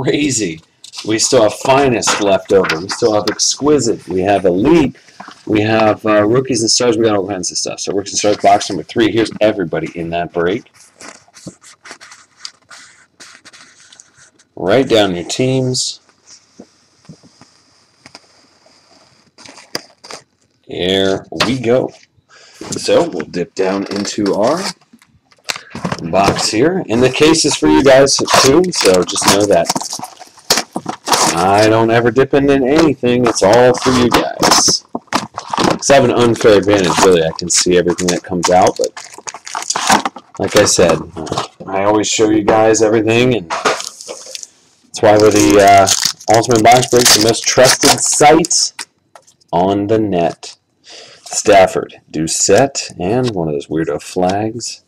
crazy. We still have finest left over. We still have exquisite. We have elite. We have rookies and stars. We got all kinds of stuff. So rookies and stars box number 3. Here's everybody in that break. Write down your teams. Here we go. So we'll dip down into our box here. And the case is for you guys too. So just know that I don't ever dip into anything. It's all for you guys. Because I have an unfair advantage, really. I can see everything that comes out. But like I said, I always show you guys everything. And that's why we're the Ultimate Box Breaks, the most trusted site on the net. Stafford, Doucette, and one of those weirdo flags.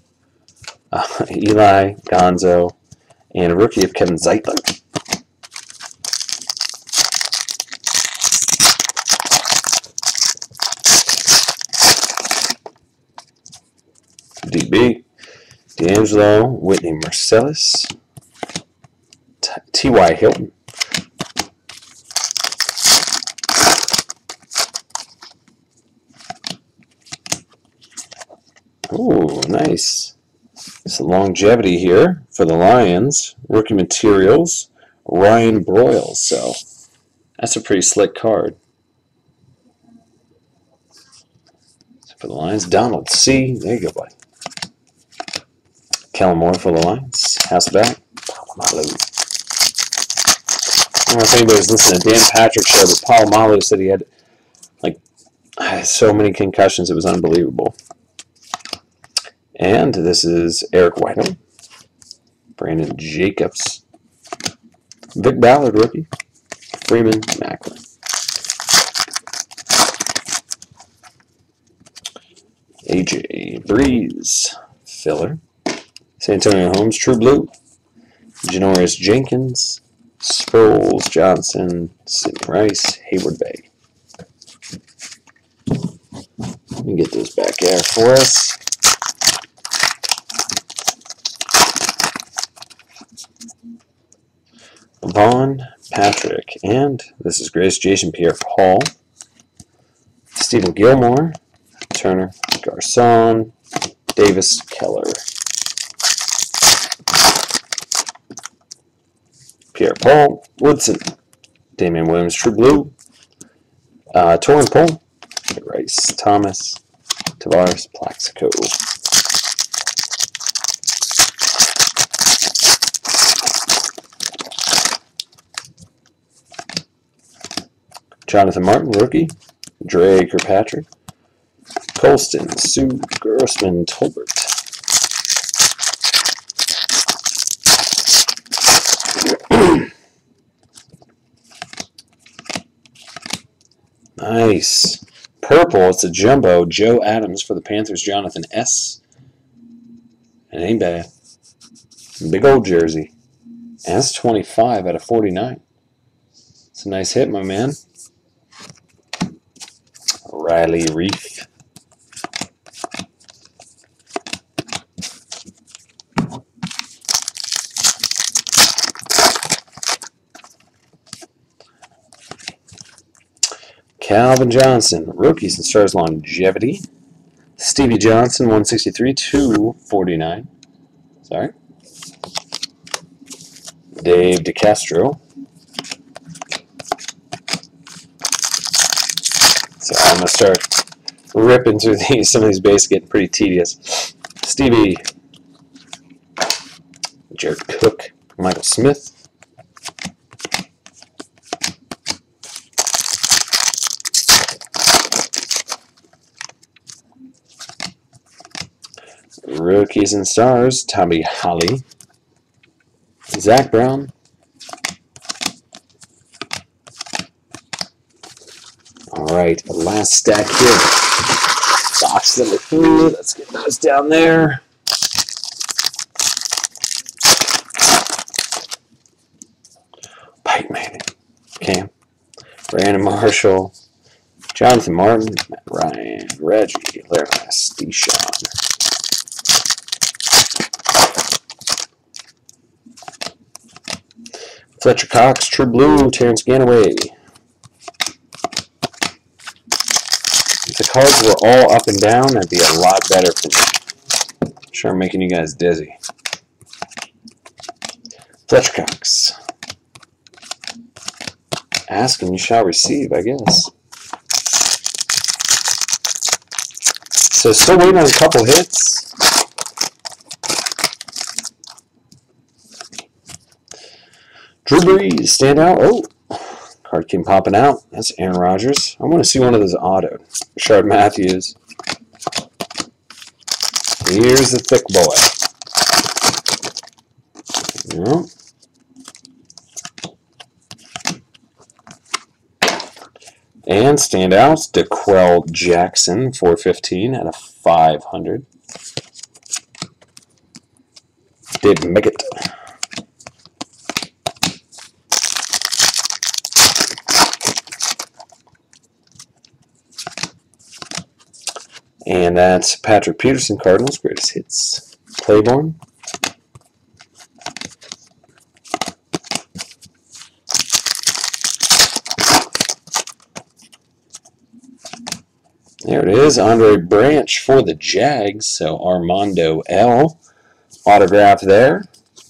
Eli, Gonzo, and a rookie of Kevin Zeitler. DB, D'Angelo, Whitney Marcellus, T.Y. Hilton. Ooh, nice. Some longevity here for the Lions. Rookie materials, Ryan Broyles. So that's a pretty slick card. So for the Lions, Donald C. There you go, buddy. Kellen Moore for the Lions. Hasselback. Polamalu. I don't know if anybody's listening to Dan Patrick's show, but Polamalu said he had so many concussions, it was unbelievable. And this is Eric Whitehill, Brandon Jacobs, Vic Ballard, rookie, Freeman Macklin. AJ Breeze, filler. San Antonio Holmes, True Blue. Janoris Jenkins, Sproles Johnson, Sidney Rice, Hayward Bay. Let me get those back there for us. Vaughn, Patrick, and this is Grace, Jason Pierre-Paul, Stephen Gilmore, Turner, Garcon, Davis, Keller, Pierre-Paul, Woodson, Damian Williams, True Blue, Torin Poole, Rice, Thomas, Tavares, Plaxico. Jonathan Martin, rookie. Dre Kirkpatrick. Colston, Sue, Grossman, Tolbert. Nice. Purple, it's a jumbo. Joe Adams for the Panthers. Jonathan S. It ain't bad. Big old jersey. And that's 25 out of 49. It's a nice hit, my man. Riley Reef. Calvin Johnson, rookies and stars longevity. Stevie Johnson, 163, 249. Sorry. Dave DeCastro. So I'm going to start ripping through these. Some of these bases getting pretty tedious. Stevie. Jared Cook. Michael Smith. Rookies and stars. Tommy Holly. Zach Brown. Alright, the last stack here. Box number 3. Let's get those down there. Pike Manning. Cam. Brandon Marshall. Jonathan Martin. Matt Ryan. Reggie. Larry Deshaun. Fletcher Cox, True Blue, Terrence Ganaway. If the cards were all up and down, that'd be a lot better for me. I'm sure I'm making you guys dizzy. Fletcher Cox. Ask and you shall receive, I guess. So still waiting on a couple hits. Drew Brees, stand out. Oh, card came popping out. That's Aaron Rodgers. I want to see one of those autoed. Shard Matthews. Here's the thick boy. No. And standouts, DeQuell Jackson, 415 out of 500. Dave Mickett. And that's Patrick Peterson, Cardinals, greatest hits. Claiborne. There it is, Andre Branch for the Jags, so Armando L. Autograph there.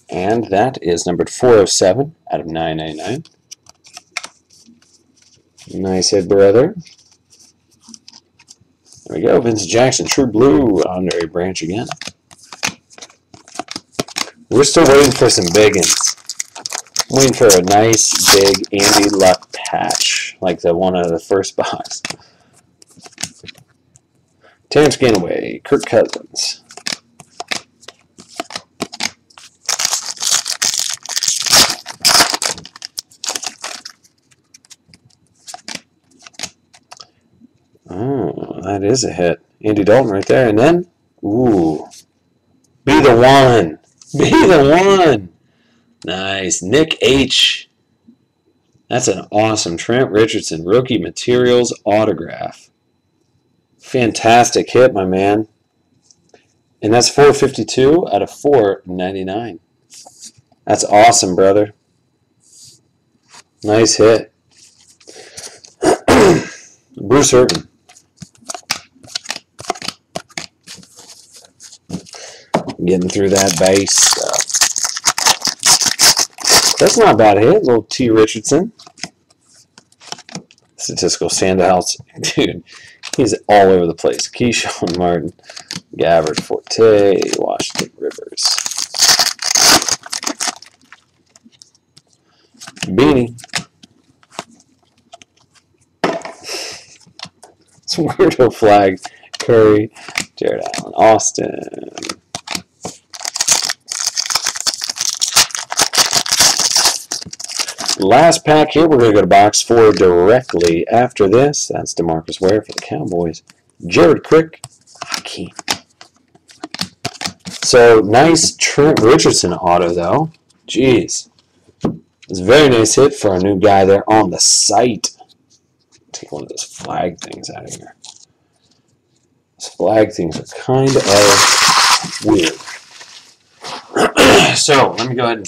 And that is numbered 407 out of 999. Nice hit, brother. There we go, Vince Jackson, True Blue, Andre Branch again. We're still waiting for some big ones. I'm waiting for a nice, big Andy Luck patch, like the one out of the first box. Terrence Ganaway, Kirk Cousins. Oh, that is a hit. Andy Dalton right there. And then, ooh, be the one. Be the one. Nice. Nick H. That's an awesome Trent Richardson rookie materials autograph. Fantastic hit, my man. And that's 452 out of 499. That's awesome, brother. Nice hit. Bruce Irvin. Getting through that base stuff. That's not a bad hit, little T. Richardson. Statistical standouts. Dude, he's all over the place. Keyshawn Martin, Gabbard Forte, Washington Rivers. Beanie. It's weirdo flag. Curry, Jared Allen, Austin. Last pack here, we're going to go to box 4 directly after this. That's DeMarcus Ware for the Cowboys. Jared Crick, Hakeem. So, nice Trent Richardson auto, though. Jeez. It's a very nice hit for our new guy there on the site. Take one of those flag things out of here. Those flag things are kind of weird. So, let me go ahead and